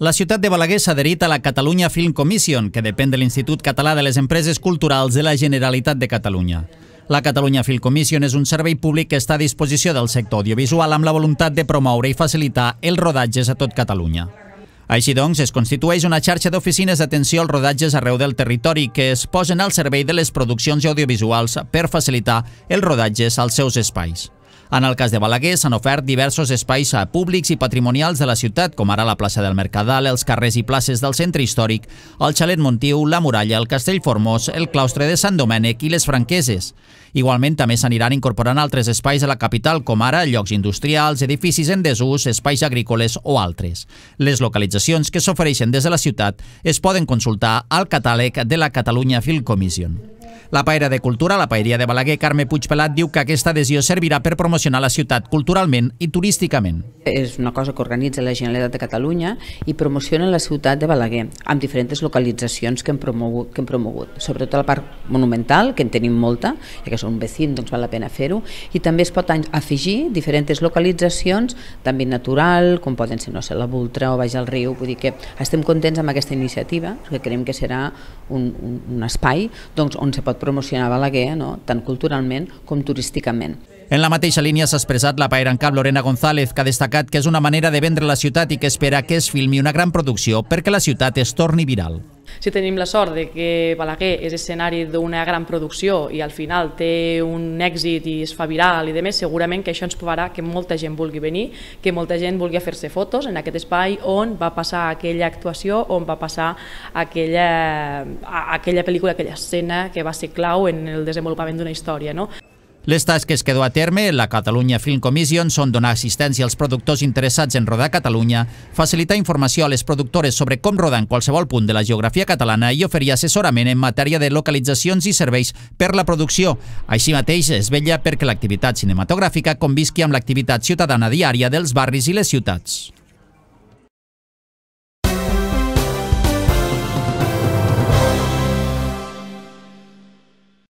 La ciutat de Balaguer s'ha adherit a la Catalunya Film Commission, que depèn de l'Institut Català de les Empreses Culturals de la Generalitat de Catalunya. La Catalunya Film Commission és un servei públic que està a disposició del sector audiovisual amb la voluntat de promoure i facilitar els rodatges a tot Catalunya. Així doncs, es constitueix una xarxa d'oficines d'atenció als rodatges arreu del territori que es posen al servei de les produccions audiovisuals per facilitar els rodatges als seus espais. En el cas de Balaguer s'han ofert diversos espais públics i patrimonials de la ciutat, com ara la plaça del Mercadal, els carrers i places del centre històric, el xalet Montiu, la Muralla, el Castell Formós, el claustre de Sant Domènec i les Franqueses. Igualment, també s'aniran incorporant altres espais a la capital, com ara llocs industrials, edificis en desús, espais agrícoles o altres. Les localitzacions que s'ofereixen des de la ciutat es poden consultar al catàleg de la Catalunya Film Commission. La paella de Cultura, la paeria de Balaguer, Carme Puigpelat, diu que aquesta adhesió servirà per promocionar la ciutat culturalment i turísticament. És una cosa que organitza la Generalitat de Catalunya i promociona la ciutat de Balaguer amb diferents localitzacions que hem promogut. Sobretot la part monumental, que en tenim molta, ja que som vecins, doncs val la pena fer-ho, i també es pot afegir diferents localitzacions d'àmbit natural, com poden ser, no sé, la Volta o Baix al Riu. Vull dir que estem contents amb aquesta iniciativa, perquè creiem que serà un espai on se pot promocionar Balaguer, tant culturalment com turísticament. En la mateixa línia s'ha expressat la paera en cap Lorena González, que ha destacat que és una manera de vendre la ciutat i que espera que es filmi una gran producció perquè la ciutat es torni viral. Si tenim la sort de que Balaguer és escenari d'una gran producció i al final té un èxit i es fa viral i demés, segurament que això ens farà que molta gent vulgui venir, que molta gent vulgui fer-se fotos en aquest espai on va passar aquella actuació, on va passar aquella pel·lícula, aquella escena que va ser clau en el desenvolupament d'una història. Les tasques que du a terme la Catalunya Film Commission són donar assistència als productors interessats en rodar a Catalunya, facilitar informació a les productores sobre com rodar en qualsevol punt de la geografia catalana i oferir assessorament en matèria de localitzacions i serveis per la producció. Així mateix es vetlla perquè l'activitat cinematogràfica convisqui amb l'activitat ciutadana diària dels barris i les ciutats.